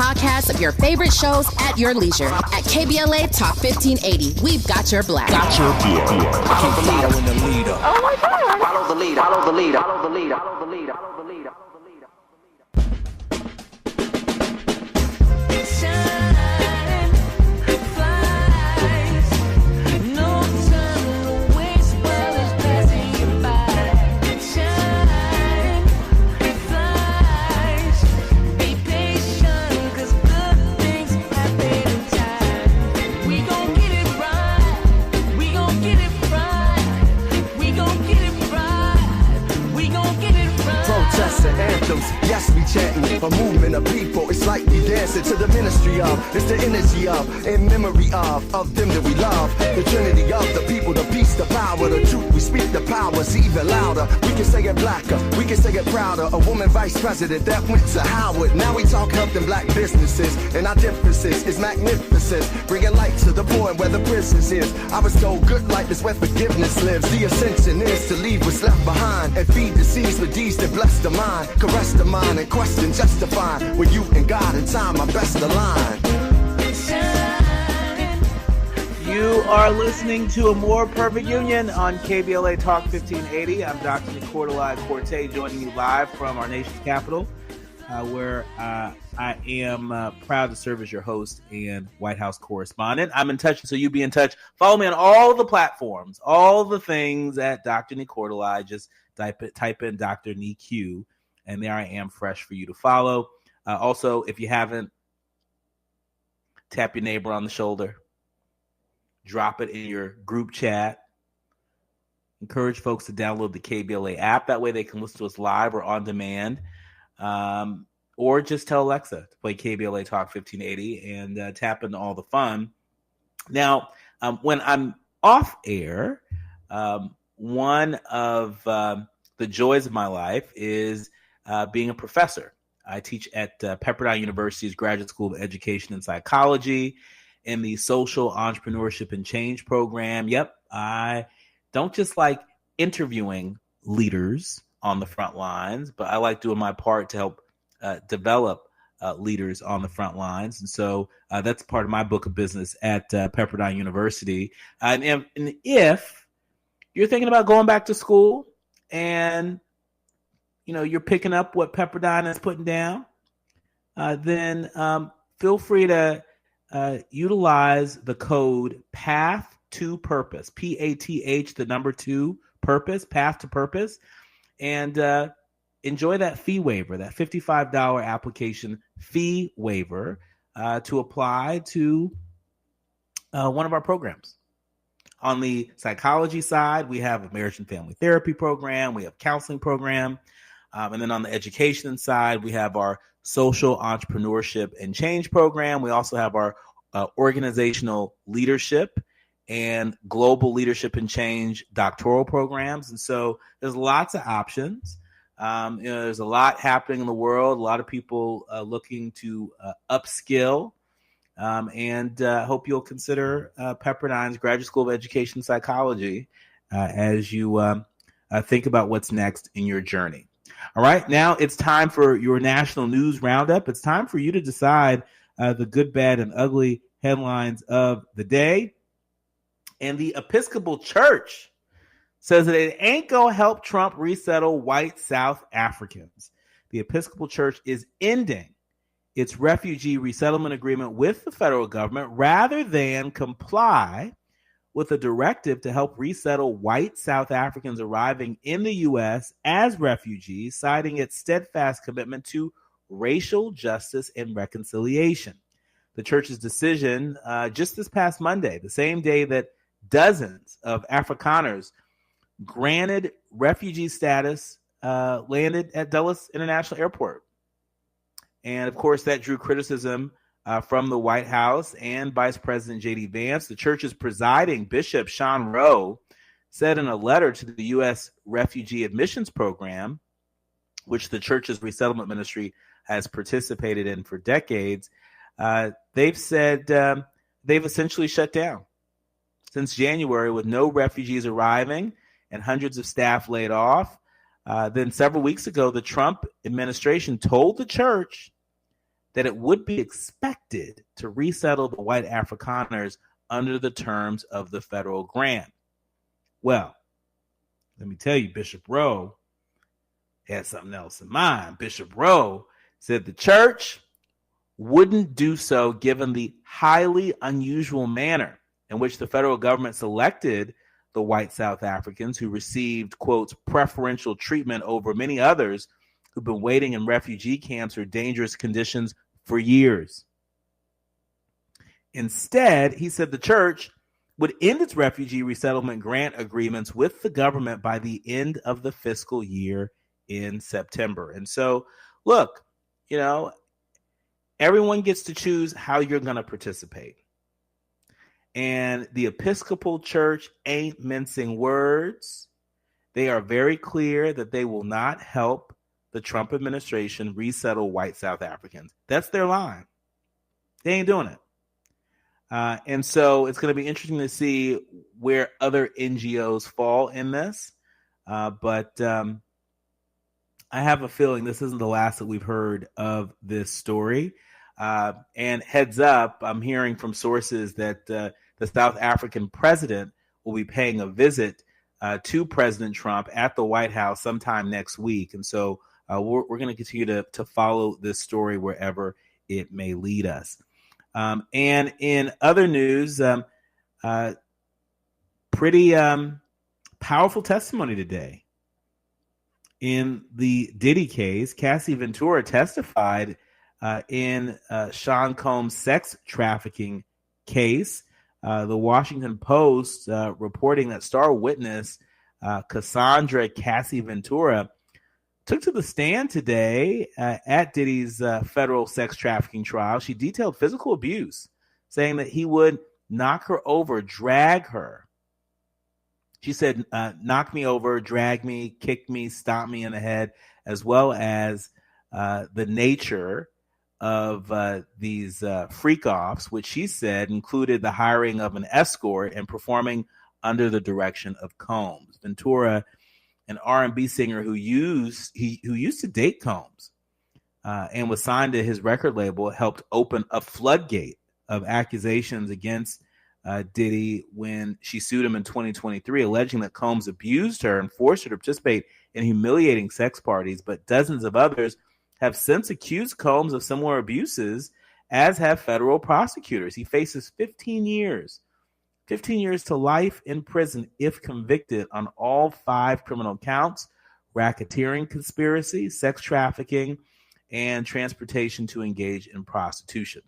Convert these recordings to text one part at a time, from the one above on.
podcasts of your favorite shows at your leisure. At KBLA Talk 1580, we've got your black. Follow the leader. Oh my God. Follow the leader. Follow the leader. Follow the leader. Follow the leader. Follow the leader. Follow the leader. Anthems, yes, we chanting a movement of people. It's like we dancing to the ministry of. It's the energy of, in memory of them that we love. The trinity of the people, the peace, the power, the truth. We speak the powers even louder. We can say it blacker, we can say it prouder. A woman vice president that went to Howard. Now we talk helping black businesses, and our differences is magnificent. Bringing light to the point where the prisons is. I was told good life is where forgiveness lives. The ascension is to leave what's left behind and feed the seeds with deeds that bless the mind. Caress the mind and question justifying when you and God in time are best aligned. You are listening to A More Perfect Union on KBLA Talk 1580. I'm Dr. Nii-Quartelai, joining you live from our nation's capital, where I am proud to serve as your host and White House correspondent. I'm in touch, so you be in touch. Follow me on all the platforms, all the things at Dr. Nii-Quartelai. Just type in Dr. Nii-Q, and there I am, fresh for you to follow. Also, if you haven't, tap your neighbor on the shoulder. Drop it in your group chat. Encourage folks to download the KBLA app. That way they can listen to us live or on demand. Or just tell Alexa to play KBLA Talk 1580 and tap into all the fun. Now, when I'm off air, one of the joys of my life is being a professor. I teach at Pepperdine University's Graduate School of Education and Psychology in the Social Entrepreneurship and Change program. Yep, I don't just like interviewing leaders on the front lines, but I like doing my part to help develop leaders on the front lines. And so that's part of my book of business at Pepperdine University. And if you're thinking about going back to school and you're picking up what Pepperdine is putting down, then feel free to utilize the code PATH to Purpose, PATH, the number 2, Purpose, Path to Purpose, and enjoy that fee waiver, that $55 application fee waiver to apply to one of our programs. On the psychology side, we have a marriage and family therapy program, we have counseling program, and then on the education side, we have our social entrepreneurship and change program. We also have our organizational leadership and global leadership and change doctoral programs. And so there's lots of options. There's a lot happening in the world, a lot of people looking to upskill, and hope you'll consider Pepperdine's Graduate School of Education Psychology as you think about what's next in your journey. All right, now it's time for your national news roundup. It's time for you to decide the good, bad, and ugly headlines of the day. And the Episcopal Church says that it ain't going to help Trump resettle white South Africans. The Episcopal Church is ending its refugee resettlement agreement with the federal government rather than comply with a directive to help resettle white South Africans arriving in the U.S. as refugees, citing its steadfast commitment to racial justice and reconciliation. The church's decision just this past Monday, the same day that dozens of Afrikaners granted refugee status, landed at Dulles International Airport. And of course, that drew criticism from the White House and Vice President J.D. Vance. The church's presiding Bishop Sean Rowe said in a letter to the U.S. Refugee Admissions Program, which the church's resettlement ministry has participated in for decades, they've said they've essentially shut down since January with no refugees arriving and hundreds of staff laid off. Then several weeks ago, the Trump administration told the church that it would be expected to resettle the white Afrikaners under the terms of the federal grant. Well, let me tell you, Bishop Rowe had something else in mind. Bishop Rowe said the church wouldn't do so given the highly unusual manner in which the federal government selected the white South Africans who received, quote, preferential treatment over many others who've been waiting in refugee camps or dangerous conditions for years. Instead, he said the church would end its refugee resettlement grant agreements with the government by the end of the fiscal year in September. And so, look, everyone gets to choose how you're going to participate. And the Episcopal Church ain't mincing words. They are very clear that they will not help the Trump administration resettle white South Africans. That's their line. They ain't doing it. And so it's going to be interesting to see where other NGOs fall in this. But I have a feeling this isn't the last that we've heard of this story. And heads up, I'm hearing from sources that the South African president will be paying a visit to President Trump at the White House sometime next week. And so we're going to continue to follow this story wherever it may lead us. And in other news, pretty powerful testimony today. In the Diddy case, Cassie Ventura testified in Sean Combs' sex trafficking case. The Washington Post reporting that star witness Cassandra Cassie Ventura took to the stand today at Diddy's federal sex trafficking trial. She detailed physical abuse, saying that he would knock her over, drag her. She said, knock me over, drag me, kick me, stomp me in the head, as well as the nature of these freak-offs, which she said included the hiring of an escort and performing under the direction of Combs. Ventura, an R&B singer who used to date Combs and was signed to his record label, helped open a floodgate of accusations against Diddy when she sued him in 2023, alleging that Combs abused her and forced her to participate in humiliating sex parties. But dozens of others have since accused Combs of similar abuses, as have federal prosecutors. He faces 15 years to life in prison if convicted on all 5 criminal counts: racketeering conspiracy, sex trafficking, and transportation to engage in prostitution.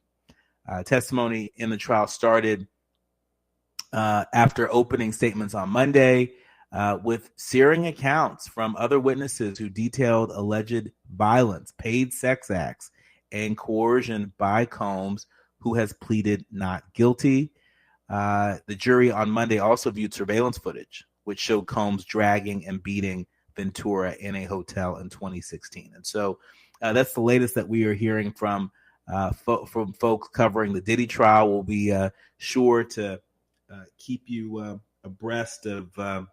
Testimony in the trial started after opening statements on Monday with searing accounts from other witnesses who detailed alleged violence, paid sex acts, and coercion by Combs, who has pleaded not guilty. The jury on Monday also viewed surveillance footage, which showed Combs dragging and beating Ventura in a hotel in 2016. And so that's the latest that we are hearing from folks covering the Diddy trial. We'll be sure to keep you abreast of some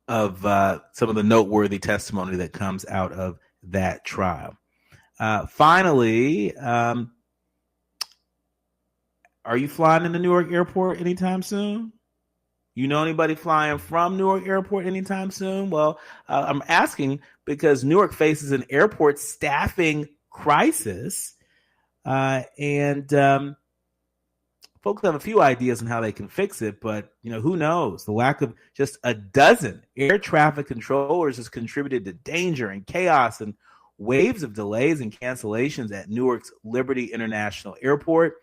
of the noteworthy testimony that comes out of that trial. Finally, are you flying into Newark Airport anytime soon? You know anybody flying from Newark Airport anytime soon? Well, I'm asking because Newark faces an airport staffing crisis, and folks have a few ideas on how they can fix it, but who knows? The lack of just a dozen air traffic controllers has contributed to danger and chaos and waves of delays and cancellations at Newark's Liberty International Airport.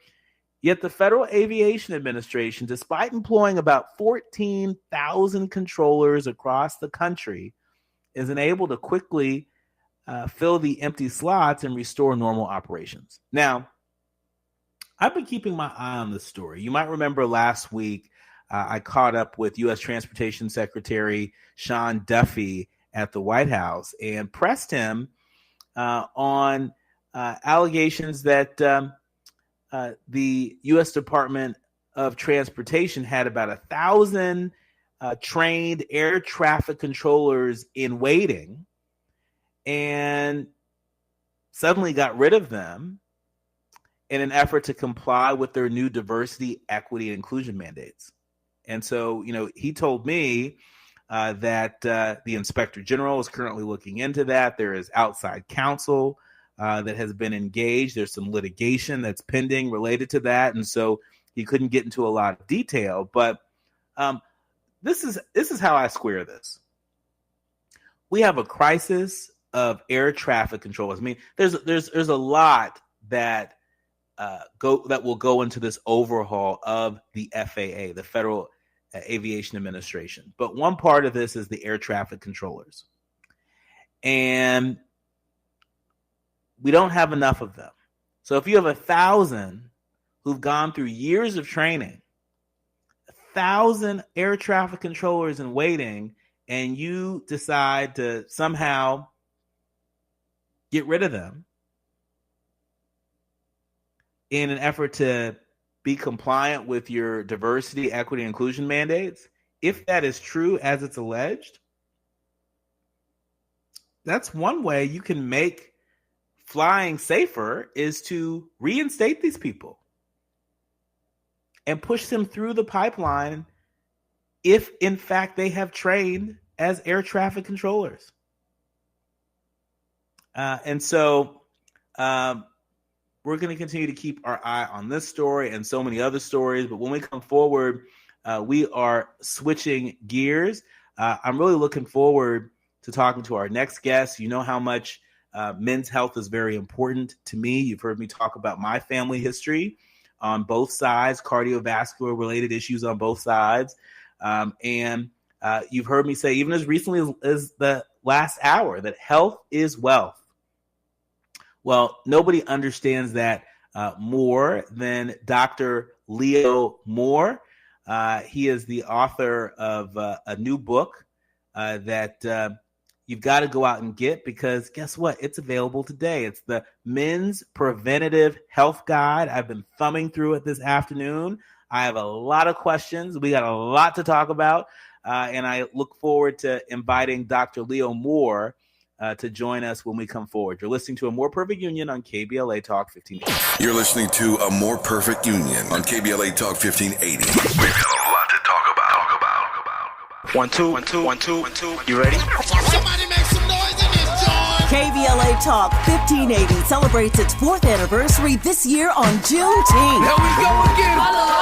Yet the Federal Aviation Administration, despite employing about 14,000 controllers across the country, is unable to quickly fill the empty slots and restore normal operations. Now, I've been keeping my eye on this story. You might remember last week I caught up with U.S. Transportation Secretary Sean Duffy at the White House and pressed him on allegations that the U.S. Department of Transportation had about 1,000 trained air traffic controllers in waiting, and suddenly got rid of them in an effort to comply with their new diversity, equity, and inclusion mandates. And so, he told me that the Inspector General is currently looking into that. There is outside counsel that has been engaged. There's some litigation that's pending related to that. And so he couldn't get into a lot of detail. But this is how I square this. We have a crisis of air traffic controllers. I mean, there's a lot that will go into this overhaul of the FAA, the Federal Aviation Administration. But one part of this is the air traffic controllers. And we don't have enough of them. So if you have 1,000 who've gone through years of training, 1,000 air traffic controllers in waiting, and you decide to somehow get rid of them in an effort to be compliant with your diversity, equity, and inclusion mandates, if that is true as it's alleged, that's one way you can make flying safer, is to reinstate these people and push them through the pipeline if, in fact, they have trained as air traffic controllers. And so we're going to continue to keep our eye on this story and so many other stories. But when we come forward, we are switching gears. I'm really looking forward to talking to our next guest. You know how much men's health is very important to me. You've heard me talk about my family history on both sides, cardiovascular related issues on both sides. And you've heard me say, even as recently as the last hour, that health is wealth. Well, nobody understands that more than Dr. Leo Moore. He is the author of a new book that you've got to go out and get, because guess what? It's available today. It's the Men's Preventative Health Guide. I've been thumbing through it this afternoon. I have a lot of questions. We got a lot to talk about. And I look forward to inviting Dr. Leo Moore to join us when we come forward. You're listening to A More Perfect Union on KBLA Talk 1580. You're listening to A More Perfect Union on KBLA Talk 1580. We've got a lot to talk about. 1 2 1 2 1 2 1 2. You ready? Somebody make some noise in this joint. KBLA Talk 1580 celebrates its 4th anniversary this year on Juneteenth. Here we go again. Holla.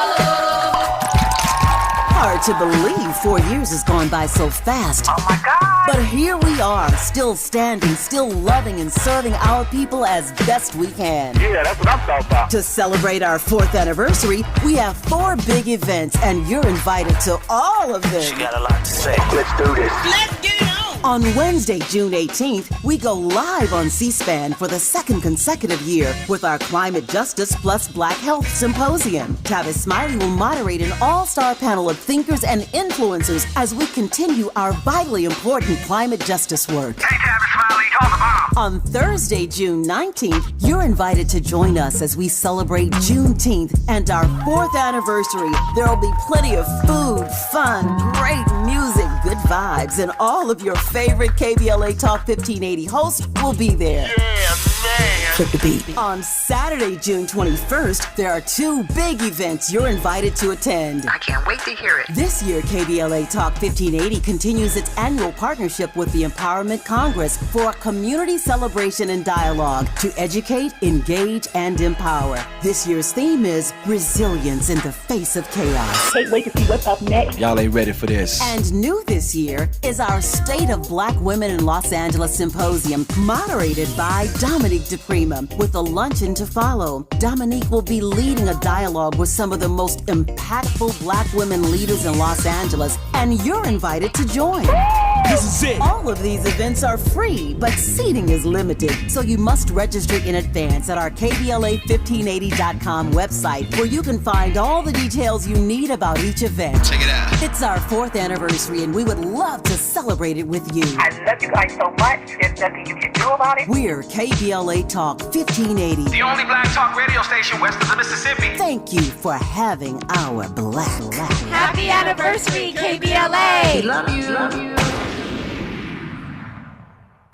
Hard to believe 4 years has gone by so fast. Oh my God. But here we are, still standing, still loving and serving our people as best we can. Yeah, that's what I'm talking about. To celebrate our 4th anniversary, we have 4 big events, and you're invited to all of them. She got a lot to say. Let's do this. Let's get it on. On Wednesday, June 18th, we go live on C-SPAN for the 2nd consecutive year with our Climate Justice plus Black Health Symposium. Tavis Smiley will moderate an all-star panel of thinkers and influencers as we continue our vitally important climate justice work. Hey, Tavis Smiley, talk about. On Thursday, June 19th, you're invited to join us as we celebrate Juneteenth and our 4th anniversary. There will be plenty of food, fun, great music, good vibes, and all of your favorite KBLA Talk 1580 hosts will be there. Yeah, man. Flip the beat. On Saturday, June 21st, there are 2 big events you're invited to attend. I can't wait to hear it. This year, KBLA Talk 1580 continues its annual partnership with the Empowerment Congress for a community celebration and dialogue to educate, engage, and empower. This year's theme is resilience in the face of chaos. Can't wait to see what's up next. Y'all ain't ready for this. And new this year is our State of Black Women in Los Angeles Symposium, moderated by Dominique DePrima, with a luncheon to follow. Dominique will be leading a dialogue with some of the most impactful Black women leaders in Los Angeles, and you're invited to join. This is it. All of these events are free, but seating is limited, so you must register in advance at our KBLA1580.com website, where you can find all the details you need about each event. Check it out. It's our 4th anniversary, and we would love to celebrate it with you. I love you guys so much. There's nothing you can do about it. We're KBLA Talk 1580. The only black talk radio station west of the Mississippi. Thank you for having our black. Happy anniversary, KBLA! Love you.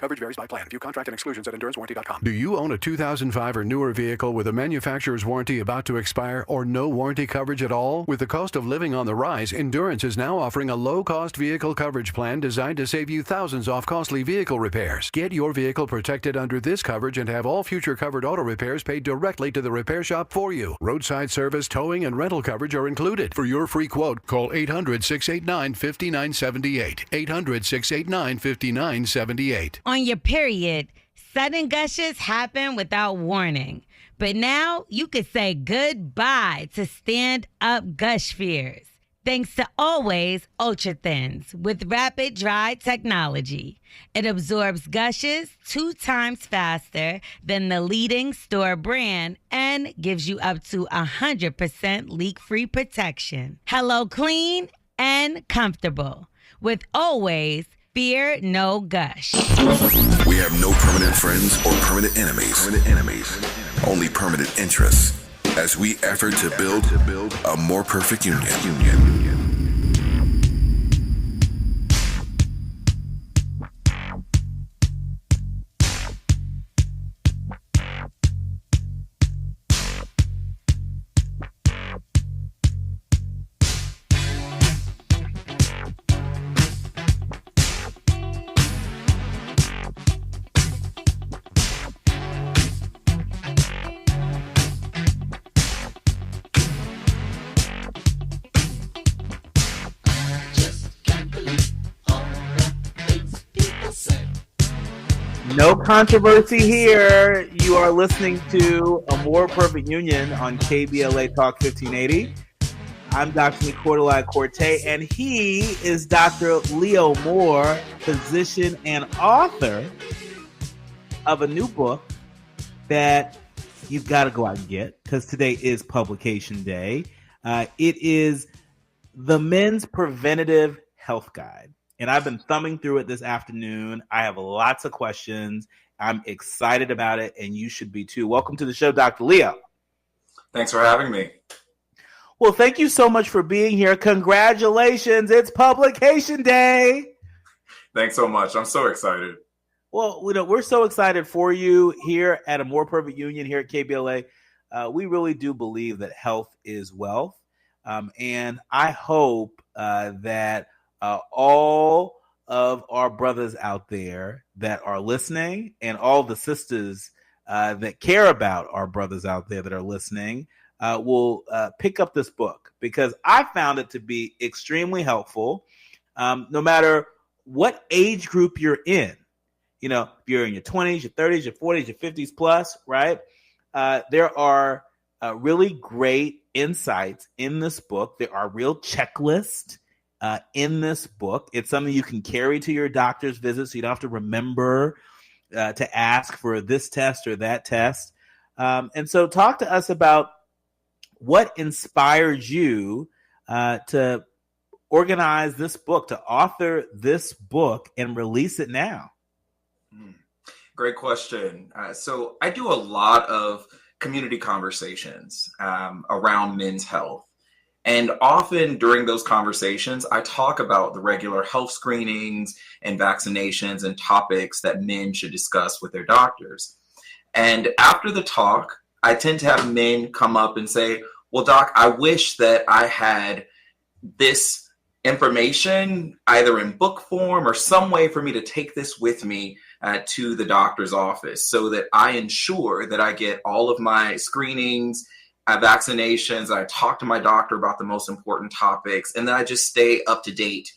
Coverage varies by plan. View contract and exclusions at endurancewarranty.com. Do you own a 2005 or newer vehicle with a manufacturer's warranty about to expire or no warranty coverage at all? With the cost of living on the rise, Endurance is now offering a low-cost vehicle coverage plan designed to save you thousands off costly vehicle repairs. Get your vehicle protected under this coverage and have all future covered auto repairs paid directly to the repair shop for you. Roadside service, towing, and rental coverage are included. For your free quote, call 800-689-5978. 800-689-5978. On your period, sudden gushes happen without warning. But now you could say goodbye to stand-up gush fears. Thanks to Always Ultra Thins with rapid dry technology. It absorbs gushes 2 times faster than the leading store brand and gives you up to 100% leak-free protection. Hello clean and comfortable. With Always, fear no gush. We have no permanent friends or permanent enemies. Only permanent interests as we effort to build a more perfect union. No controversy here. You are listening to A More Perfect Union on KBLA Talk 1580. I'm Dr. Nii-Quartelai, and he is Dr. Leo Moore, physician and author of a new book that you've got to go out and get because today is publication day. It is the Men's Preventative Health Guide. And I've been thumbing through it this afternoon. I have lots of questions. I'm excited about it, and you should be too. Welcome to the show, Dr. Leo. Thanks for having me. Well, thank you so much for being here. Congratulations. It's publication day. Thanks so much. I'm so excited. Well, we're so excited for you here at A More Perfect Union here at KBLA. We really do believe that health is wealth. And I hope that all of our brothers out there that are listening and all the sisters that care about our brothers out there that are listening will pick up this book because I found it to be extremely helpful no matter what age group you're in. You know, if you're in your 20s, your 30s, your 40s, your 50s plus, right? There are really great insights in this book. There are real checklists in this book. It's something you can carry to your doctor's visit so you don't have to remember to ask for this test or that test. And so talk to us about what inspired you to organize this book, to author this book and release it now. Great question. So I do a lot of community conversations around men's health. And often during those conversations, I talk about the regular health screenings and vaccinations and topics that men should discuss with their doctors. And after the talk, I tend to have men come up and say, well, doc, I wish that I had this information either in book form or some way for me to take this with me to the doctor's office so that I ensure that I get all of my screenings, vaccinations, I talk to my doctor about the most important topics, and then I just stay up to date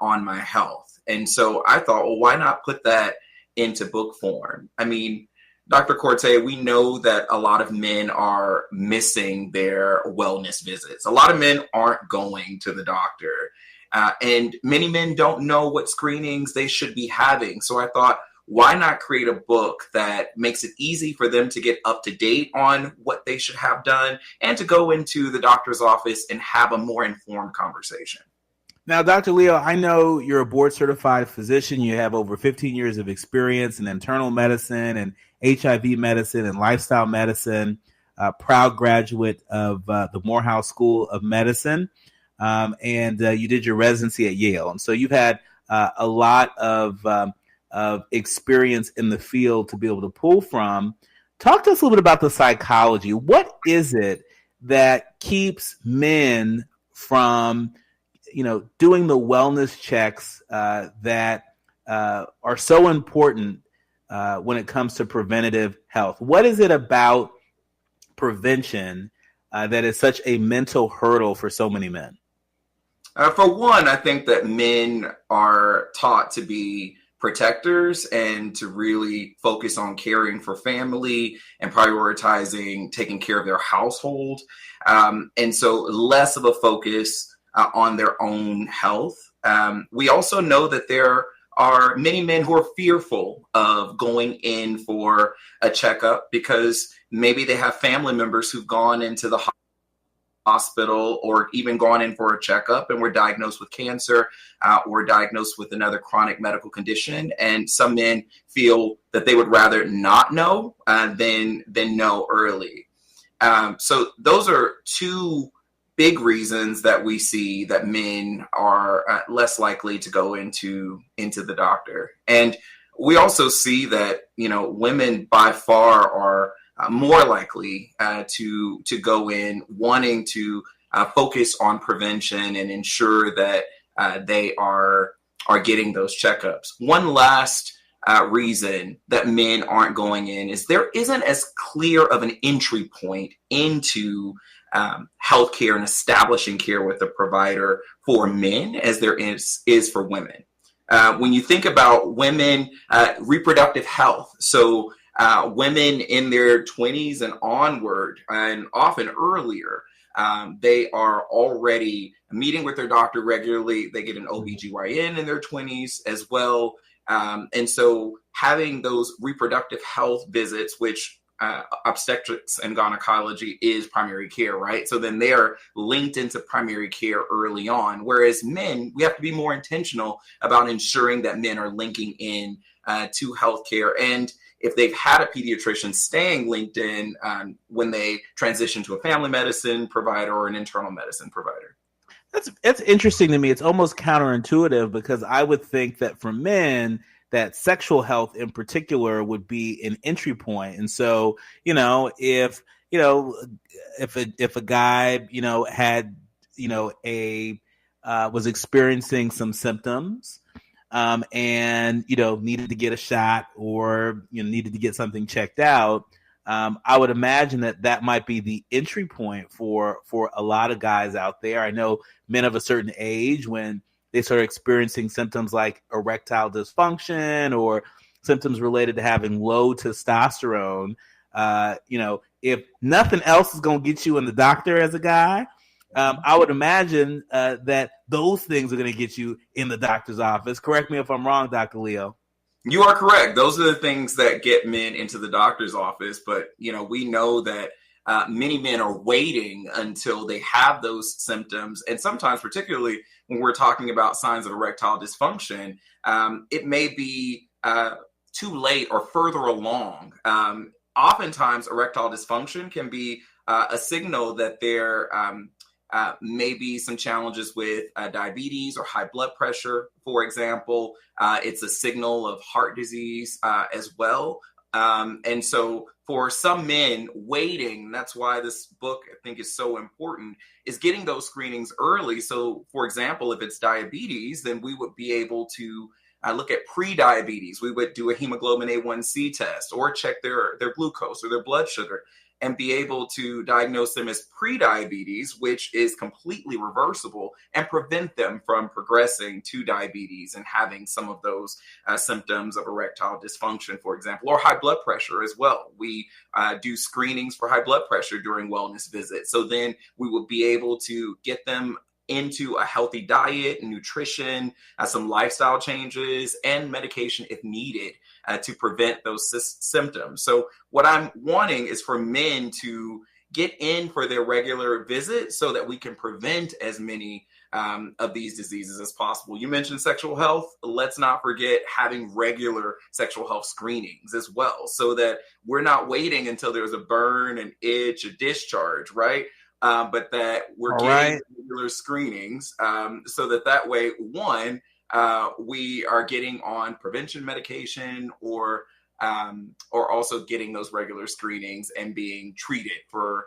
on my health. And so I thought, well, why not put that into book form? I mean, Dr. Quartelai, we know that a lot of men are missing their wellness visits. A lot of men aren't going to the doctor, and many men don't know what screenings they should be having. So I thought, why not create a book that makes it easy for them to get up to date on what they should have done and to go into the doctor's office and have a more informed conversation? Now, Dr. Leo, I know you're a board certified physician. You have over 15 years of experience in internal medicine and HIV medicine and lifestyle medicine, proud graduate of the Morehouse School of Medicine. And you did your residency at Yale. And so you've had a lot of of experience in the field to be able to pull from. Talk to us a little bit about the psychology. What is it that keeps men from, doing the wellness checks that are so important when it comes to preventative health? What is it about prevention that is such a mental hurdle for so many men? For one, I think that men are taught to be protectors and to really focus on caring for family and prioritizing taking care of their household. And so less of a focus on their own health. We also know that there are many men who are fearful of going in for a checkup because maybe they have family members who've gone into the hospital or even gone in for a checkup and were diagnosed with cancer or diagnosed with another chronic medical condition. And some men feel that they would rather not know than know early. So those are two big reasons that we see that men are less likely to go into the doctor. And we also see that, women by far are more likely to go in wanting to focus on prevention and ensure that they are getting those checkups. One last reason that men aren't going in is there isn't as clear of an entry point into healthcare and establishing care with a provider for men as there is for women. When you think about women, reproductive health, so women in their 20s and onward, and often earlier, they are already meeting with their doctor regularly. They get an OBGYN in their 20s as well. And so having those reproductive health visits, which obstetrics and gynecology is primary care, right? So then they are linked into primary care early on. Whereas men, we have to be more intentional about ensuring that men are linking in to healthcare. And if they've had a pediatrician, staying linked in when they transition to a family medicine provider or an internal medicine provider. That's interesting to me. It's almost counterintuitive because I would think that for men, that sexual health in particular would be an entry point. And so, if a guy, had, was experiencing some symptoms, and, needed to get a shot or, needed to get something checked out, I would imagine that might be the entry point for a lot of guys out there. I know men of a certain age, when they start experiencing symptoms like erectile dysfunction or symptoms related to having low testosterone, if nothing else is going to get you in the doctor as a guy, I would imagine that those things are going to get you in the doctor's office. Correct me if I'm wrong, Dr. Leo. You are correct. Those are the things that get men into the doctor's office. But, we know that many men are waiting until they have those symptoms. And sometimes, particularly when we're talking about signs of erectile dysfunction, it may be too late or further along. Oftentimes, erectile dysfunction can be a signal that there may be some challenges with diabetes or high blood pressure, for example. It's a signal of heart disease as well. And so for some men waiting, that's why this book I think is so important, is getting those screenings early. So for example, if it's diabetes, then we would be able to look at pre-diabetes. We would do a hemoglobin A1C test or check their glucose or their blood sugar and be able to diagnose them as pre-diabetes, which is completely reversible, and prevent them from progressing to diabetes and having some of those symptoms of erectile dysfunction, for example, or high blood pressure as well. We do screenings for high blood pressure during wellness visits. So then we will be able to get them into a healthy diet, nutrition, some lifestyle changes, and medication if needed to prevent those symptoms. So what I'm wanting is for men to get in for their regular visit so that we can prevent as many of these diseases as possible. You mentioned sexual health. Let's not forget having regular sexual health screenings as well, so that we're not waiting until there's a burn, an itch, a discharge, right? But that we're getting regular screenings so that way, one, we are getting on prevention medication or also getting those regular screenings and being treated for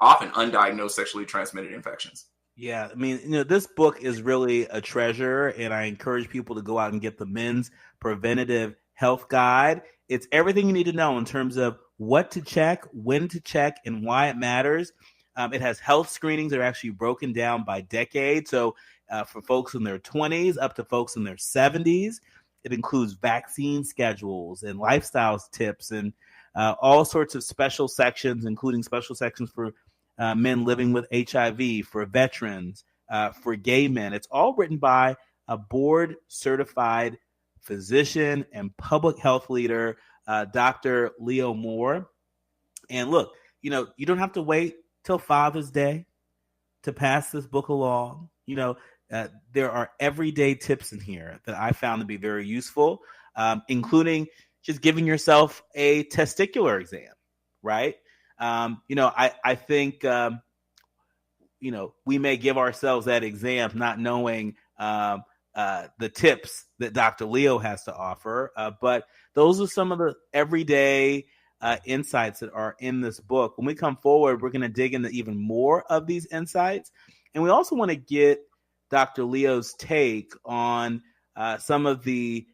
often undiagnosed sexually transmitted infections. Yeah, I mean, this book is really a treasure, and I encourage people to go out and get the Men's Preventative Health Guide. It's everything you need to know in terms of what to check, when to check, and why it matters. It has health screenings that are actually broken down by decade. So for folks in their 20s up to folks in their 70s, it includes vaccine schedules and lifestyle tips and all sorts of special sections, including special sections for men living with HIV, for veterans, for gay men. It's all written by a board-certified physician and public health leader, Dr. Leo Moore. And look, you don't have to wait till Father's Day to pass this book along. There are everyday tips in here that I found to be very useful, including just giving yourself a testicular exam, right? I think, we may give ourselves that exam not knowing the tips that Dr. Leo has to offer. But those are some of the everyday insights that are in this book. When we come forward, we're going to dig into even more of these insights. And we also want to get Dr. Leo's take on some of the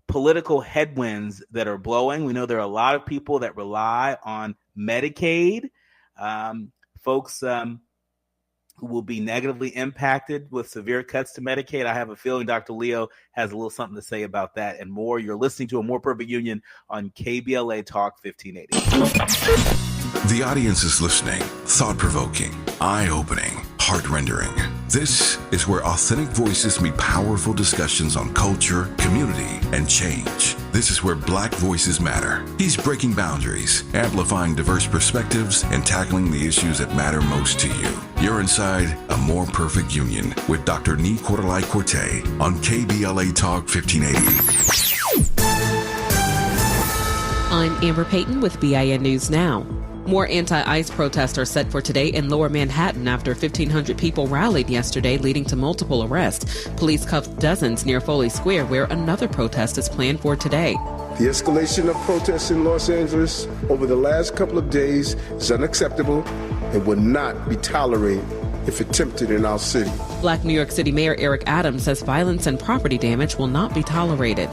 political headwinds that are blowing. We know there are a lot of people that rely on Medicaid, folks who will be negatively impacted with severe cuts to Medicaid. I have a feeling Dr. Leo has a little something to say about that and more. You're listening to A More Perfect Union on KBLA Talk 1580. The audience is listening, thought-provoking, eye-opening, heart-rendering. This is where authentic voices meet powerful discussions on culture, community, and change. This is where Black voices matter. He's breaking boundaries, amplifying diverse perspectives, and tackling the issues that matter most to you. You're inside A More Perfect Union with Dr. Nii-Quartelai on KBLA Talk 1580. I'm Amber Payton with BIN News Now. More anti-ICE protests are set for today in Lower Manhattan after 1,500 people rallied yesterday, leading to multiple arrests. Police cuffed dozens near Foley Square, where another protest is planned for today. The escalation of protests in Los Angeles over the last couple of days is unacceptable and would not be tolerated if attempted in our city. Black New York City Mayor Eric Adams says violence and property damage will not be tolerated.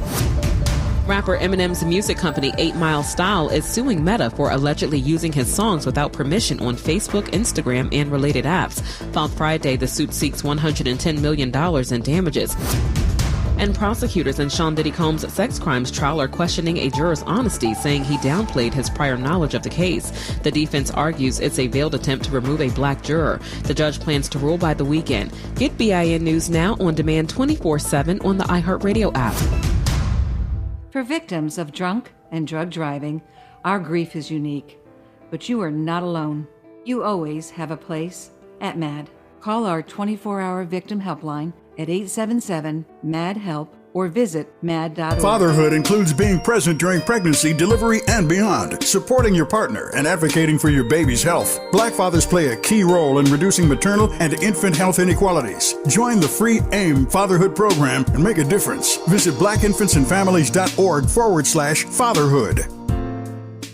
Rapper Eminem's music company 8 Mile Style is suing Meta for allegedly using his songs without permission on Facebook, Instagram, and related apps. Filed Friday, the suit seeks $110 million in damages. And prosecutors in Sean Diddy Combs' sex crimes trial are questioning a juror's honesty, saying he downplayed his prior knowledge of the case. The defense argues it's a veiled attempt to remove a black juror. The judge plans to rule by the weekend. Get BIN News Now on demand 24/7 on the iHeartRadio app. For victims of drunk and drug driving, our grief is unique. But you are not alone. You always have a place at MAD. Call our 24-hour victim helpline at 877-MAD-HELP or visit mad.org. Fatherhood includes being present during pregnancy, delivery, and beyond, supporting your partner and advocating for your baby's health. Black fathers play a key role in reducing maternal and infant health inequalities. Join the free AIM Fatherhood Program and make a difference. Visit blackinfantsandfamilies.org/fatherhood.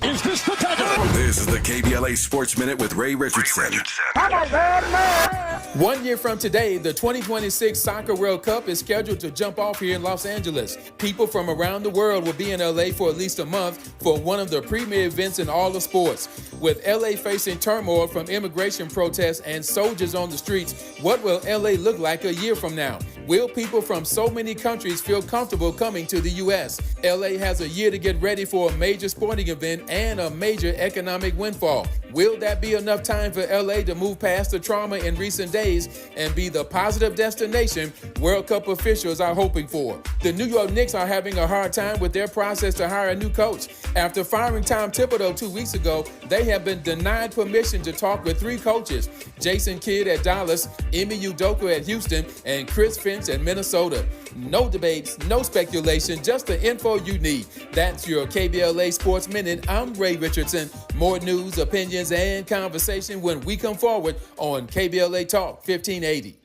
Is this the time? This is the KBLA Sports Minute with Ray Richardson. I'm a bad man. 1 year from today, the 2026 Soccer World Cup is scheduled to jump off here in Los Angeles. People from around the world will be in LA for at least a month for one of the premier events in all of sports. With LA facing turmoil from immigration protests and soldiers on the streets, what will LA look like a year from now? Will people from so many countries feel comfortable coming to the U.S.? LA has a year to get ready for a major sporting event and a major economic windfall. Will that be enough time for LA to move past the trauma in recent days and be the positive destination World Cup officials are hoping for? The New York Knicks are having a hard time with their process to hire a new coach. After firing Tom Thibodeau 2 weeks ago, they have been denied permission to talk with 3 coaches: Jason Kidd at Dallas, Ime Udoka at Houston, and Chris Finch at Minnesota. No debates, no speculation, just the info you need. That's your KBLA Sports Minute. I'm Ray Richardson. More news, opinions, and conversation when we come forward on KBLA Talk 1580.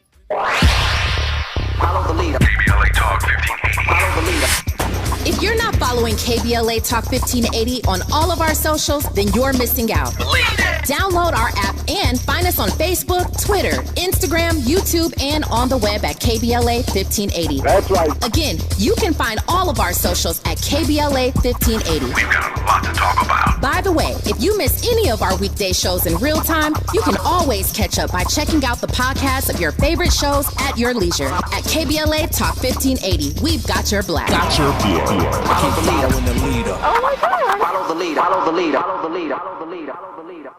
Follow the leader. KBLA Talk 1580. Follow the leader. If you're not following KBLA Talk 1580 on all of our socials, then you're missing out. Download our app and find us on Facebook, Twitter, Instagram, YouTube, and on the web at KBLA 1580. That's right. Again, you can find all of our socials at KBLA 1580. We've got a lot to talk about. By the way, if you miss any of our weekday shows in real time, you can always catch up by checking out the podcast of your favorite shows at your leisure. At KBLA Talk 1580, we've got your black. Follow the leader. Oh my God. Follow the leader. Follow the leader. Follow the leader. Follow the leader. Follow the leader.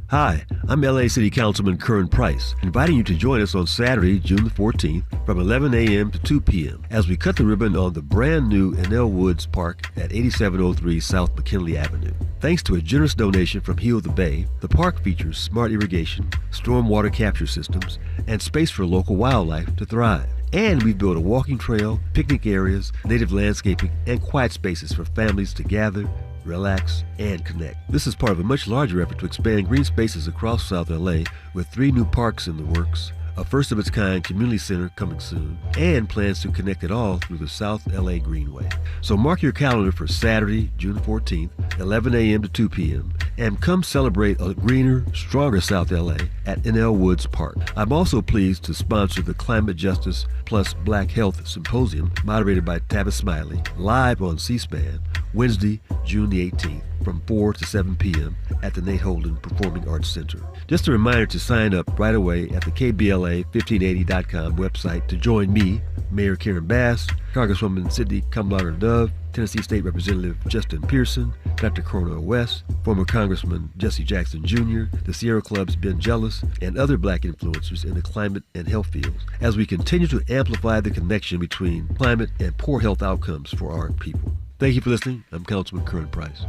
Hi, I'm LA City Councilman Kern Price, inviting you to join us on Saturday, June the 14th from 11 a.m. to 2 p.m. as we cut the ribbon on the brand new Enel Woods Park at 8703 South McKinley Avenue. Thanks to a generous donation from Heal the Bay, the park features smart irrigation, stormwater capture systems, and space for local wildlife to thrive. And we've built a walking trail, picnic areas, native landscaping, and quiet spaces for families to gather, relax, and connect. This is part of a much larger effort to expand green spaces across South LA with 3 new parks in the works, a first-of-its-kind community center coming soon, and plans to connect it all through the South LA Greenway. So mark your calendar for Saturday, June 14th, 11 a.m. to 2 p.m., and come celebrate a greener, stronger South LA at Enel Woods Park. I'm also pleased to sponsor the Climate Justice plus Black Health Symposium, moderated by Tavis Smiley, live on C-SPAN, Wednesday, June the 18th, from 4 to 7 p.m. at the Nate Holden Performing Arts Center. Just a reminder to sign up right away at the KBLA1580.com website to join me, Mayor Karen Bass, Congresswoman Sidney Kamlager Dove, Tennessee State Representative Justin Pearson, Dr. Cornel West, former Congressman Jesse Jackson Jr., the Sierra Club's Ben Jealous, and other black influencers in the climate and health fields as we continue to amplify the connection between climate and poor health outcomes for our people. Thank you for listening. I'm Councilman Kern Price.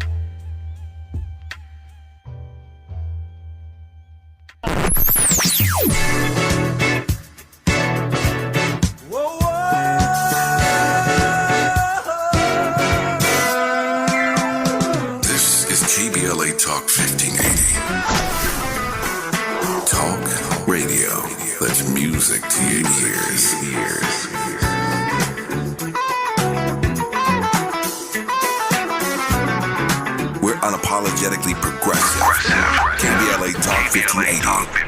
This is KBLA Talk 1580. Talk radio. That's music to your ears. We're unapologetically progressive. KBLA Talk 1580.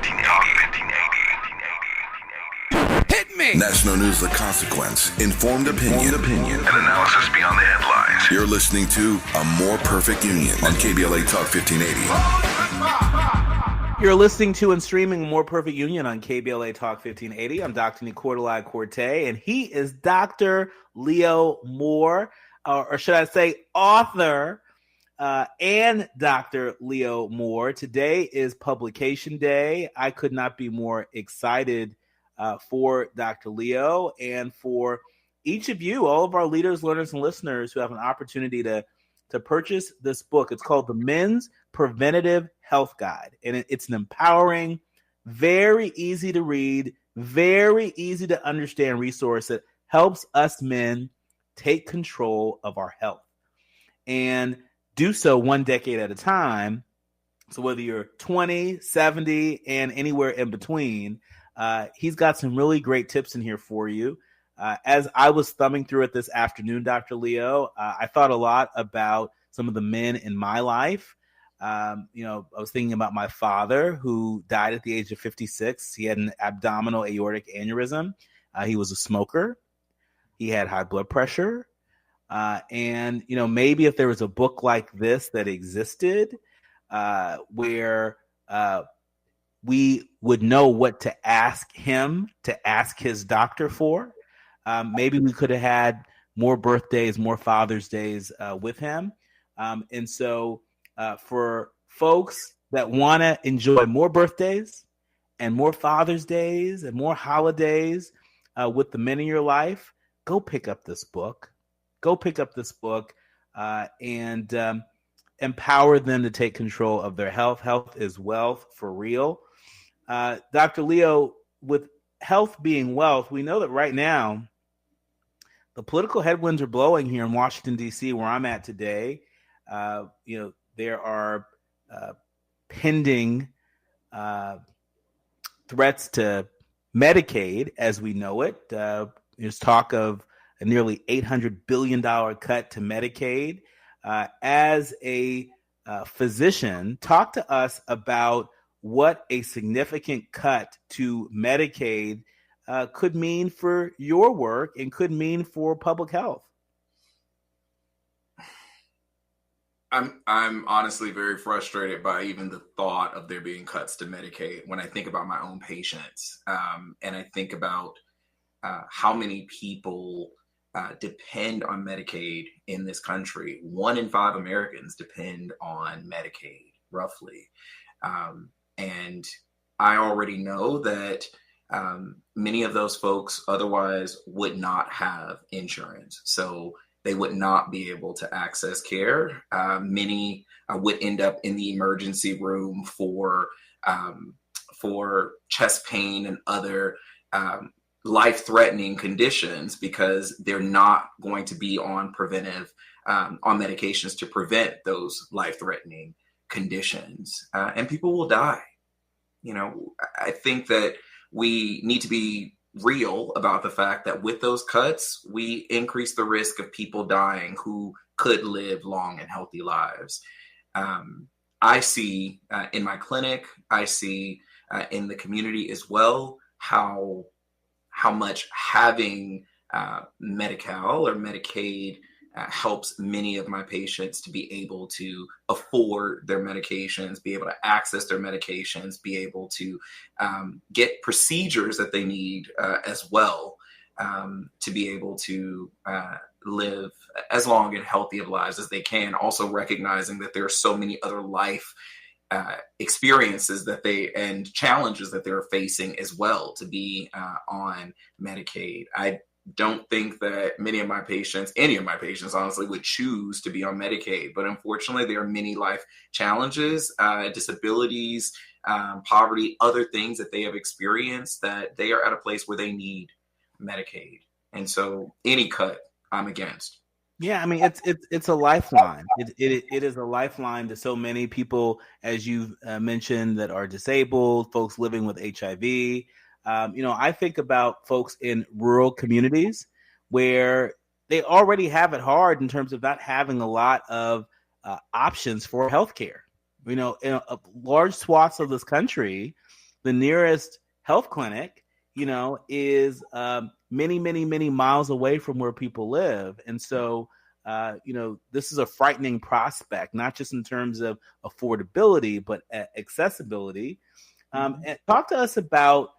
Hit me! National news of consequence, informed opinion, and analysis beyond the headlines. You're listening to A More Perfect Union on KBLA Talk 1580. You're listening to and streaming More Perfect Union on KBLA Talk 1580. I'm Dr. Nii-Quartelai, and he is Dr. Leo Moore, or should I say author, and Dr. Leo Moore. Today is publication day. I could not be more excited for Dr. Leo and for each of you, all of our leaders, learners, and listeners who have an opportunity to purchase this book. It's called The Men's Preventative Health Guide, and it's an empowering, very easy to read, very easy to understand resource that helps us men take control of our health and do so one decade at a time. So whether you're 20, 70, and anywhere in between, he's got some really great tips in here for you. As I was thumbing through it this afternoon, Dr. Leo, I thought a lot about some of the men in my life. I was thinking about my father, who died at the age of 56. He had an abdominal aortic aneurysm. He was a smoker. He had high blood pressure. And maybe if there was a book like this that existed, where we would know what to ask him, to ask his doctor for, maybe we could have had more birthdays, more Father's Days with him. And so for folks that want to enjoy more birthdays and more Father's Days and more holidays with the men in your life, go pick up this book. Go pick up this book and empower them to take control of their health. Health is wealth for real. Dr. Leo, with health being wealth, we know that right now the political headwinds are blowing here in Washington, D.C., where I'm at today. There are pending threats to, Medicaid, as we know it, there's talk of a nearly $800 billion cut to Medicaid. As a physician, talk to us about what a significant cut to Medicaid could mean for your work and could mean for public health. I'm honestly very frustrated by even the thought of there being cuts to Medicaid when I think about my own patients, and I think about how many people depend on Medicaid in this country. 1 in 5 Americans depend on Medicaid, roughly. And I already know that many of those folks otherwise would not have insurance. So they would not be able to access care. Many would end up in the emergency room for chest pain and other life-threatening conditions because they're not going to be on preventive, on medications to prevent those life-threatening conditions. And people will die. I think that we need to be real about the fact that with those cuts, we increase the risk of people dying who could live long and healthy lives. I see in my clinic, I see in the community as well, how much having Medi-Cal or Medicaid helps many of my patients to be able to afford their medications, be able to access their medications, be able to get procedures that they need as well, to be able to live as long and healthy of lives as they can. Also recognizing that there are so many other life experiences that and challenges that they're facing as well to be on Medicaid. I don't think that any of my patients honestly would choose to be on Medicaid, but unfortunately there are many life challenges, disabilities, poverty, other things that they have experienced that they are at a place where they need Medicaid. And so any cut I'm against. Yeah, I mean, it's a lifeline. It is a lifeline to so many people, as you mentioned, that are disabled, folks living with HIV. I think about folks in rural communities where they already have it hard in terms of not having a lot of options for healthcare. In a large swaths of this country, the nearest health clinic, is many, many, many miles away from where people live. And so, this is a frightening prospect, not just in terms of affordability, but accessibility. And talk to us about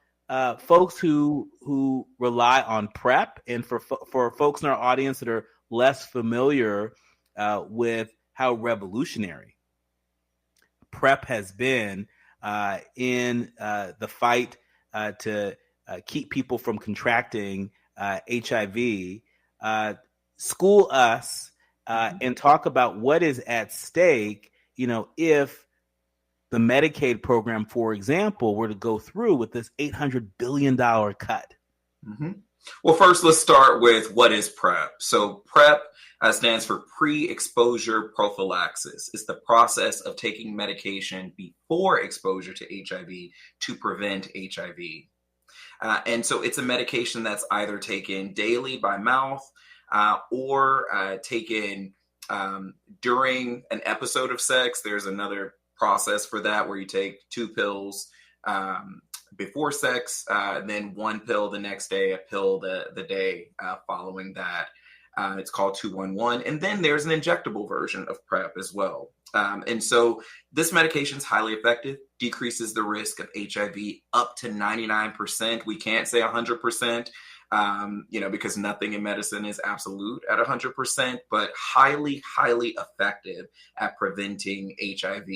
folks who rely on PrEP, and for folks in our audience that are less familiar with how revolutionary PrEP has been in the fight to keep people from contracting HIV. School us and talk about what is at stake, if the Medicaid program, for example, were to go through with this $800 billion cut. Mm-hmm. Well, first, let's start with what is PrEP. So PrEP stands for pre-exposure prophylaxis. It's the process of taking medication before exposure to HIV to prevent HIV. And so it's a medication that's either taken daily by mouth or taken during an episode of sex. There's another process for that where you take 2 pills before sex, then 1 pill the next day, a pill the day following that. It's called 211. And then there's an injectable version of PrEP as well. And so this medication is highly effective, decreases the risk of HIV up to 99%. We can't say 100%, because nothing in medicine is absolute at 100%, but highly, highly effective at preventing HIV.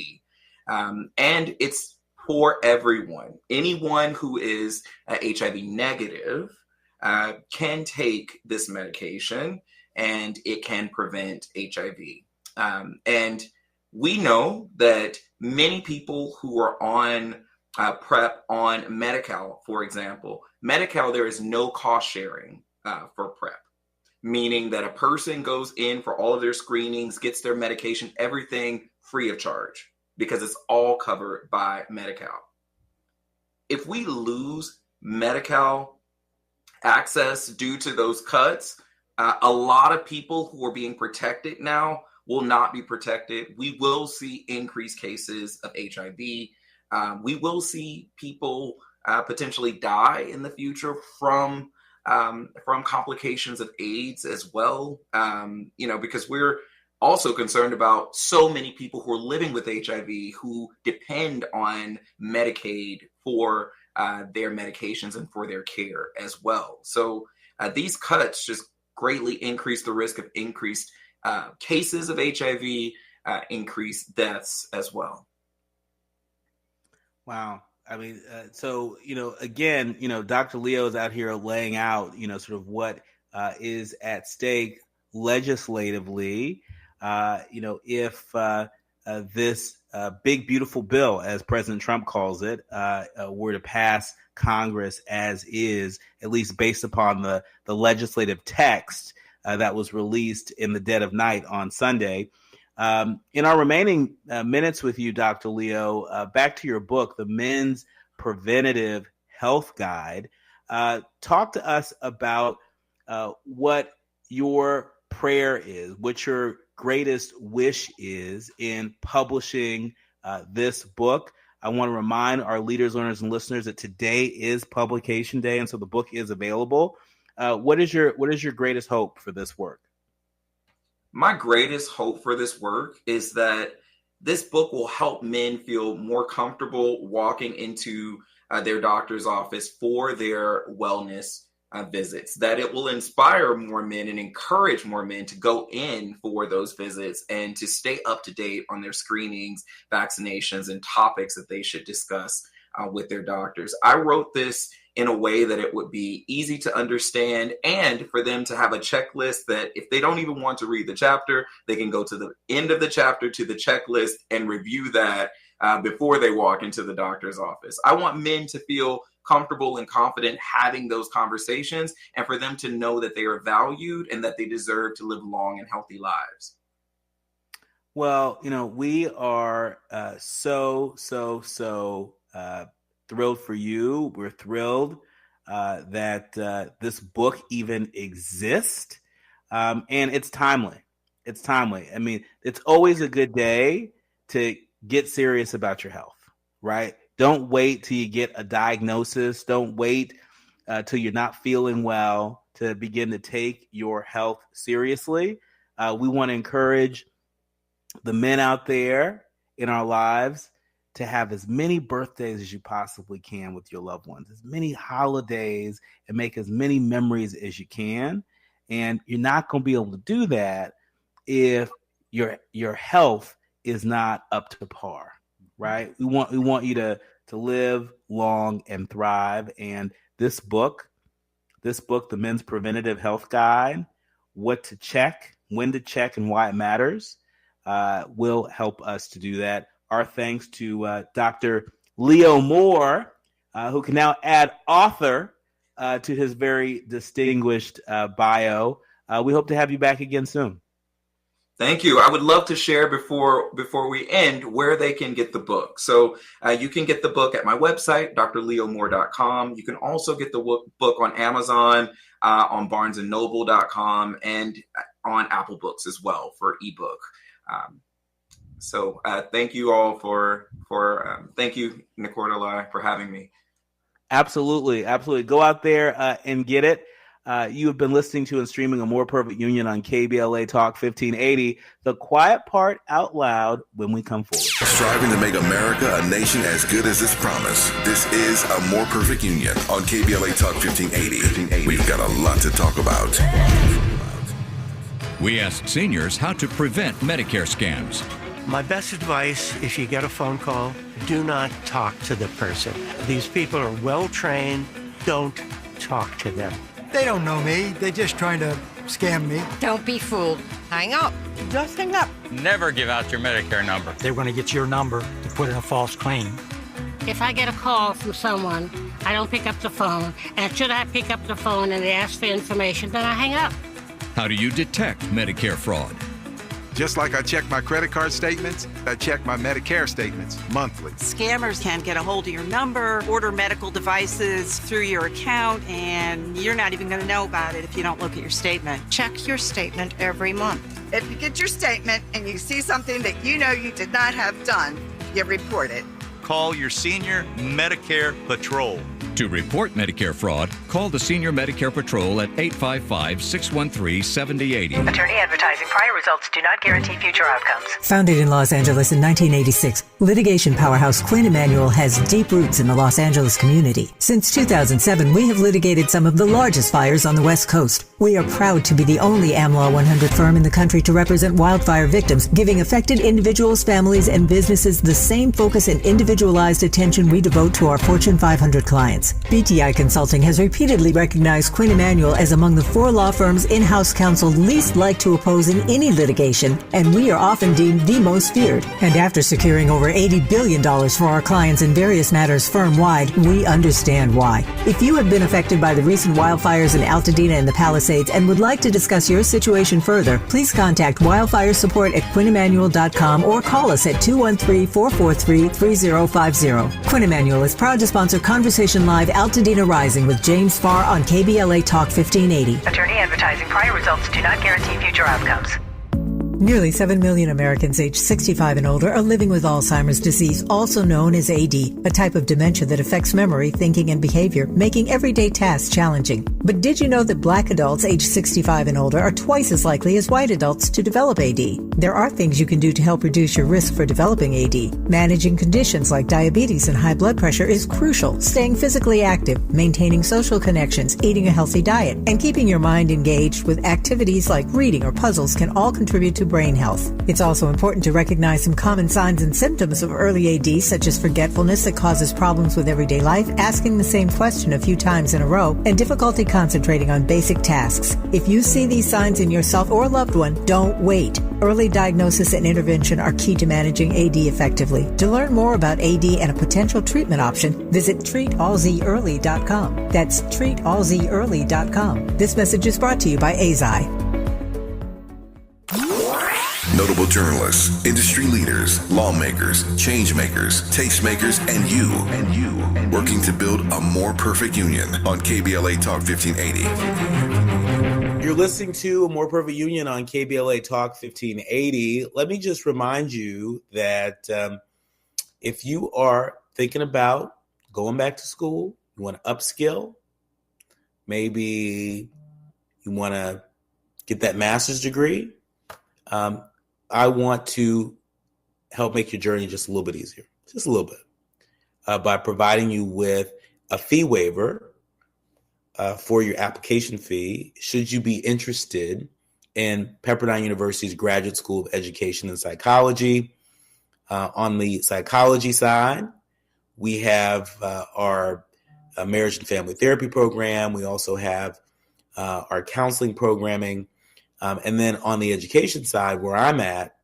And it's for everyone. Anyone who is HIV negative can take this medication, and it can prevent HIV. And we know that many people who are on PrEP on Medi-Cal, for example, Medi-Cal, there is no cost sharing for PrEP, meaning that a person goes in for all of their screenings, gets their medication, everything free of charge, because it's all covered by Medi-Cal. If we lose Medi-Cal access due to those cuts, a lot of people who are being protected now will not be protected. We will see increased cases of HIV. We will see people potentially die in the future from complications of AIDS as well. Because we're also concerned about so many people who are living with HIV who depend on Medicaid for their medications and for their care as well. So these cuts just greatly increase the risk of increased cases of HIV, increased deaths as well. Wow. I mean, again, Dr. Leo is out here laying out, sort of what is at stake legislatively. If this big, beautiful bill, as President Trump calls it, were to pass Congress as is, at least based upon the legislative text that was released in the dead of night on Sunday. In our remaining minutes with you, Dr. Leo, back to your book, The Men's Preventative Health Guide. Talk to us about what your prayer is, what your greatest wish is in publishing this book. I want to remind our leaders, learners, and listeners that today is publication day, and so the book is available. What is your greatest hope for this work? My greatest hope for this work is that this book will help men feel more comfortable walking into their doctor's office for their wellness visits, that it will inspire more men and encourage more men to go in for those visits and to stay up to date on their screenings, vaccinations, and topics that they should discuss with their doctors. I wrote this in a way that it would be easy to understand and for them to have a checklist that if they don't even want to read the chapter, they can go to the end of the chapter to the checklist and review that before they walk into the doctor's office. I want men to feel comfortable and confident having those conversations and for them to know that they are valued and that they deserve to live long and healthy lives. Well, we are so thrilled for you. We're thrilled that this book even exists. And it's timely. It's timely. I mean, it's always a good day to get serious about your health, right? Don't wait till you get a diagnosis. Don't wait till you're not feeling well to begin to take your health seriously. We want to encourage the men out there in our lives to have as many birthdays as you possibly can with your loved ones, as many holidays, and make as many memories as you can. And you're not going to be able to do that if your health is not up to par, right? We want you to live long and thrive. And this book, The Men's Preventative Health Guide, what to check, when to check, and why it matters, will help us to do that. Our thanks to Dr. Leo Moore, who can now add author to his very distinguished bio. We hope to have you back again soon. Thank you. I would love to share before we end where they can get the book. So you can get the book at my website, drleomore.com. You can also get the book on Amazon, on barnesandnoble.com, and on Apple Books as well for ebook. So thank you all thank you, Nii-Quartelai, for having me. Absolutely. Go out there and get it. You have been listening to and streaming A More Perfect Union on KBLA Talk 1580. The quiet part out loud when we come forward. Striving to make America a nation as good as its promise. This is A More Perfect Union on KBLA Talk 1580. We've got a lot to talk about. We asked seniors how to prevent Medicare scams. My best advice, if you get a phone call, do not talk to the person. These people are well-trained. Don't talk to them. They don't know me. They're just trying to scam me. Don't be fooled. Hang up. Just hang up. Never give out your Medicare number. They're going to get your number to put in a false claim. If I get a call from someone, I don't pick up the phone. And should I pick up the phone and they ask for information, then I hang up. How do you detect Medicare fraud? Just like I check my credit card statements, I check my Medicare statements monthly. Scammers can get a hold of your number, order medical devices through your account, and you're not even going to know about it if you don't look at your statement. Check your statement every month. If you get your statement and you see something that you know you did not have done, you report it. Call your senior Medicare Patrol. To report Medicare fraud, call the Senior Medicare Patrol at 855-613-7080. Attorney advertising. Prior results do not guarantee future outcomes. Founded in Los Angeles in 1986, litigation powerhouse Quinn Emanuel has deep roots in the Los Angeles community. Since 2007, we have litigated some of the largest fires on the West Coast. We are proud to be the only AmLaw 100 firm in the country to represent wildfire victims, giving affected individuals, families, and businesses the same focus and individualized attention we devote to our Fortune 500 clients. BTI Consulting has repeatedly recognized Quinn Emanuel as among the 4 law firms in-house counsel least liked to oppose in any litigation, and we are often deemed the most feared. And after securing over $80 billion for our clients in various matters firm-wide, we understand why. If you have been affected by the recent wildfires in Altadena and the Palisades and would like to discuss your situation further, please contact wildfire support at QuinnEmanuel.com or call us at 213-443-3050. Quinn Emanuel is proud to sponsor Conversation Live Altadena Rising with James Farr on KBLA Talk 1580. Attorney advertising. Prior results do not guarantee future outcomes. Nearly 7 million Americans aged 65 and older are living with Alzheimer's disease, also known as AD, a type of dementia that affects memory, thinking, and behavior, making everyday tasks challenging. But did you know that Black adults aged 65 and older are twice as likely as white adults to develop AD? There are things you can do to help reduce your risk for developing AD. Managing conditions like diabetes and high blood pressure is crucial. Staying physically active, maintaining social connections, eating a healthy diet, and keeping your mind engaged with activities like reading or puzzles can all contribute to brain health. It's also important to recognize some common signs and symptoms of early AD, such as forgetfulness that causes problems with everyday life, asking the same question a few times in a row, and difficulty concentrating on basic tasks. If you see these signs in yourself or a loved one, don't wait. Early diagnosis and intervention are key to managing AD effectively. To learn more about AD and a potential treatment option, visit treatalzearly.com. That's treatalzearly.com. This message is brought to you by AZI. Notable journalists, industry leaders, lawmakers, change makers, tastemakers, and you, working to build a more perfect union on KBLA Talk 1580. You're listening to A More Perfect Union on KBLA Talk 1580. Let me just remind you that if you are thinking about going back to school, you want to upskill, maybe you want to get that master's degree, I want to help make your journey just a little bit easier, just a little bit, by providing you with a fee waiver for your application fee, should you be interested in Pepperdine University's Graduate School of Education and Psychology. On the psychology side, we have our marriage and family therapy program. We also have our counseling programming. And then on the education side, where I'm at,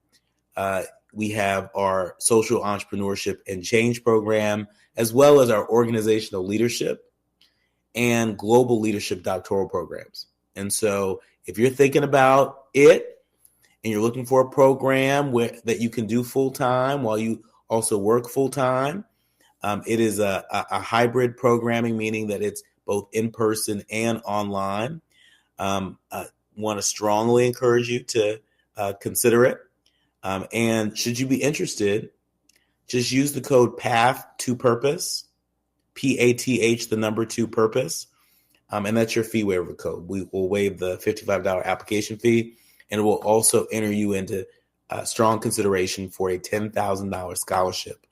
we have our social entrepreneurship and change program, as well as our organizational leadership and global leadership doctoral programs. And so if you're thinking about it and you're looking for a program that you can do full time while you also work full time, it is a hybrid programming, meaning that it's both in person and online. Want to strongly encourage you to consider it. And should you be interested, just use the code PATH2PURPOSE, PATH, the number 2 purpose. And that's your fee waiver code. We will waive the $55 application fee, and it will also enter you into strong consideration for a $10,000 scholarship.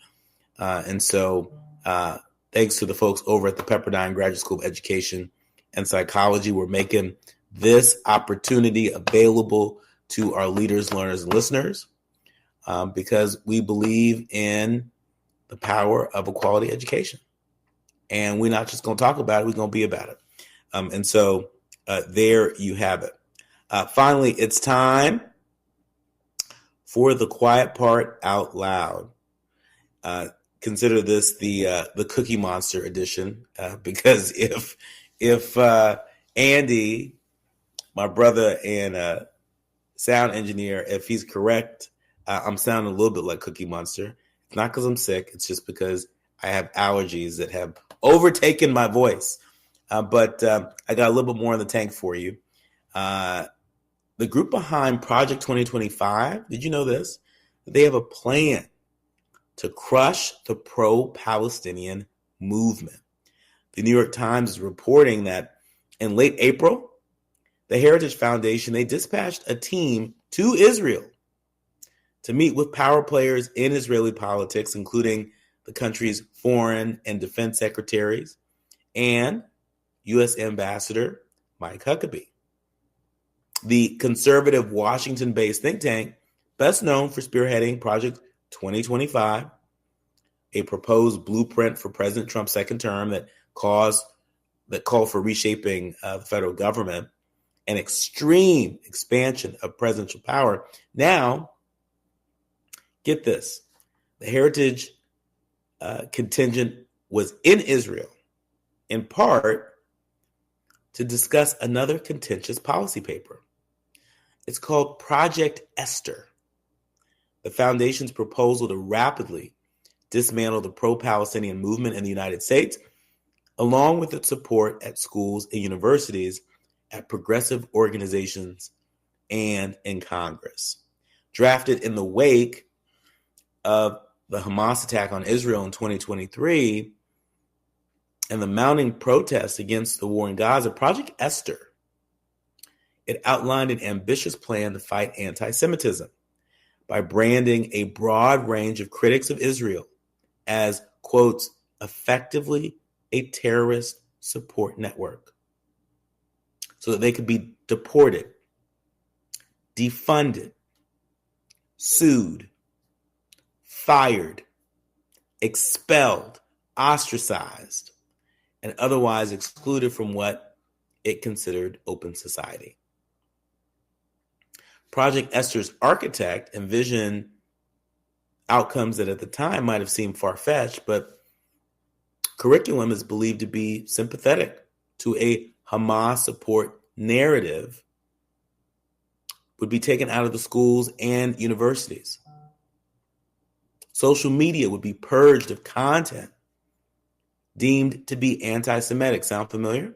And so thanks to the folks over at the Pepperdine Graduate School of Education and Psychology, we're making this opportunity available to our leaders, learners, and listeners because we believe in the power of a quality education. And we're not just going to talk about it, we're going to be about it. And so there you have it. Finally, it's time for the quiet part out loud. Consider this the Cookie Monster edition because if Andy, my brother and sound engineer if he's correct. I'm sounding a little bit like Cookie Monster. It's not because I'm sick. It's just because I have allergies that have overtaken my voice. But I got a little bit more in the tank for you. The group behind Project 2025, did you know this? They have a plan to crush the pro-Palestinian movement. The New York Times is reporting that in late April, the Heritage Foundation, they dispatched a team to Israel to meet with power players in Israeli politics, including the country's foreign and defense secretaries and U.S. Ambassador Mike Huckabee. The conservative Washington-based think tank, best known for spearheading Project 2025, a proposed blueprint for President Trump's second term that called for reshaping the federal government and extreme expansion of presidential power. Now, get this, the Heritage contingent was in Israel, in part to discuss another contentious policy paper. It's called Project Esther, the foundation's proposal to rapidly dismantle the pro-Palestinian movement in the United States, along with its support at schools and universities, at progressive organizations, and in Congress. Drafted in the wake of the Hamas attack on Israel in 2023 and the mounting protests against the war in Gaza, Project Esther, it outlined an ambitious plan to fight anti-Semitism by branding a broad range of critics of Israel as, quotes, effectively a terrorist support network so that they could be deported, defunded, sued, fired, expelled, ostracized, and otherwise excluded from what it considered open society. Project Esther's architect envisioned outcomes that at the time might have seemed far-fetched, but curriculum is believed to be sympathetic to a Hamas support narrative would be taken out of the schools and universities. Social media would be purged of content deemed to be anti-Semitic. Sound familiar?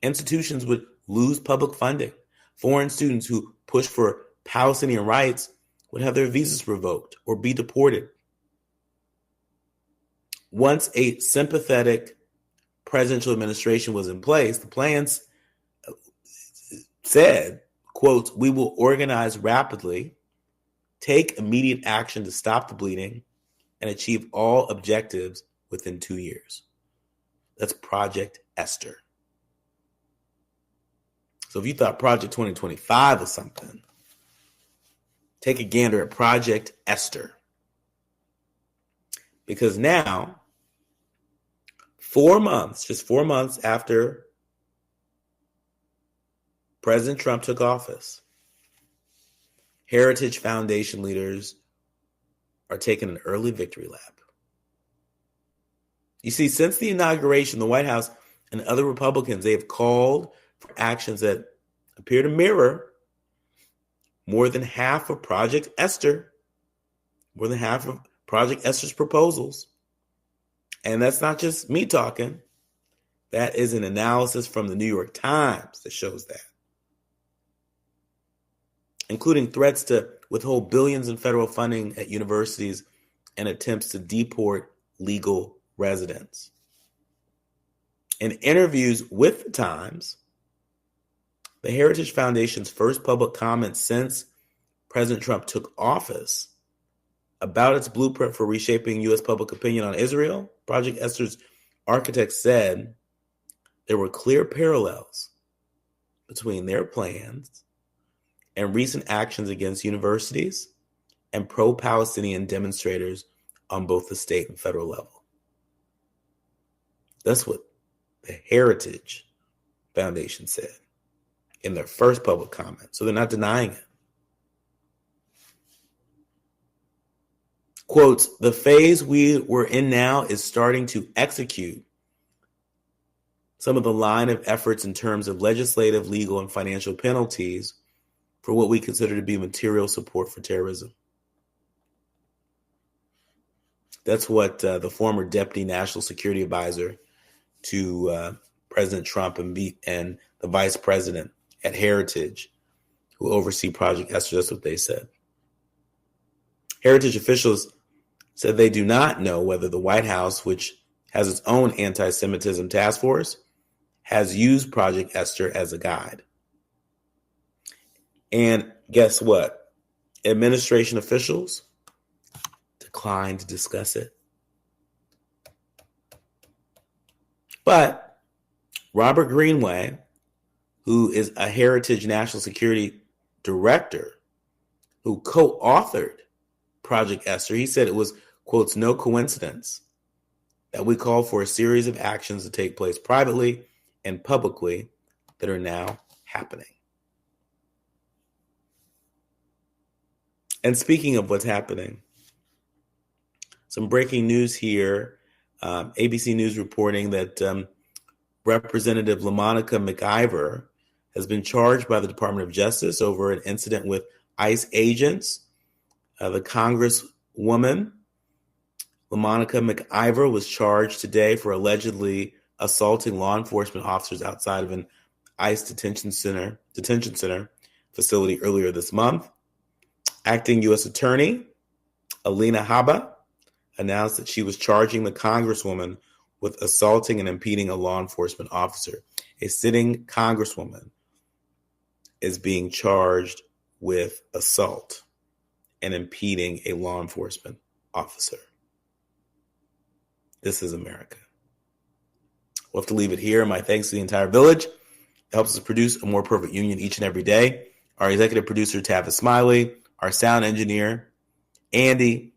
Institutions would lose public funding. Foreign students who push for Palestinian rights would have their visas revoked or be deported. Once a sympathetic presidential administration was in place, the plans said, quote, we will organize rapidly, take immediate action to stop the bleeding, and achieve all objectives within 2 years. That's Project Esther. So if you thought Project 2025 was something, take a gander at Project Esther. Because now, 4 months, just 4 months after President Trump took office, Heritage Foundation leaders are taking an early victory lap. You see, since the inauguration, the White House and other Republicans, they have called for actions that appear to mirror more than half of Project Esther, more than half of Project Esther's proposals. And that's not just me talking. That is an analysis from the New York Times that shows that, including threats to withhold billions in federal funding at universities and attempts to deport legal residents. In interviews with the Times, the Heritage Foundation's first public comment since President Trump took office about its blueprint for reshaping U.S. public opinion on Israel, Project Esther's architects said there were clear parallels between their plans and recent actions against universities and pro-Palestinian demonstrators on both the state and federal level. That's what the Heritage Foundation said in their first public comment. So they're not denying it. Quotes, the phase we were in now is starting to execute some of the line of efforts in terms of legislative, legal, and financial penalties for what we consider to be material support for terrorism. That's what the former Deputy National Security Advisor to President Trump and the Vice President at Heritage, who oversee Project Esther, that's what they said. Heritage officials said they do not know whether the White House, which has its own anti-Semitism task force, has used Project Esther as a guide. And guess what? Administration officials declined to discuss it. But Robert Greenway, who is a Heritage National Security Director, who co-authored Project Esther, he said it was, quotes, no coincidence that we call for a series of actions to take place privately and publicly that are now happening. And speaking of what's happening, some breaking news here. ABC News reporting that Representative LaMonica McIver has been charged by the Department of Justice over an incident with ICE agents. The Congresswoman, LaMonica McIver, was charged today for allegedly assaulting law enforcement officers outside of an ICE detention center facility earlier this month. Acting U.S. Attorney Alina Habba announced that she was charging the Congresswoman with assaulting and impeding a law enforcement officer. A sitting Congresswoman is being charged with assault and impeding a law enforcement officer. This is America. We'll have to leave it here. My thanks to the entire village that helps us produce a more perfect union each and every day. Our executive producer, Tavis Smiley, our sound engineer, Andy,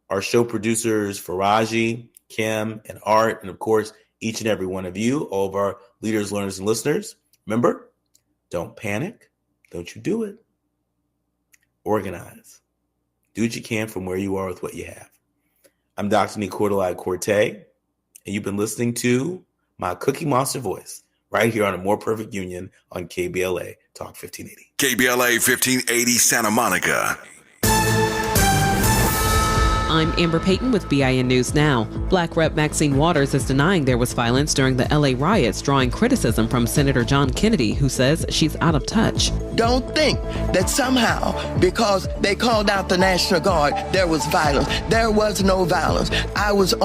our show producers, Faraji, Kim, and Art, and of course, each and every one of you, all of our leaders, learners, and listeners. Remember, don't panic. Don't you do it. Organize. Do what you can from where you are with what you have. I'm Dr. Nii-Quartelai Corte, and you've been listening to my Cookie Monster voice right here on A More Perfect Union on KBLA Talk 1580. KBLA 1580 Santa Monica. I'm Amber Payton with BIN News Now. Black Rep Maxine Waters is denying there was violence during the LA riots, drawing criticism from Senator John Kennedy, who says she's out of touch. Don't think that somehow, because they called out the National Guard, there was violence. There was no violence. I was on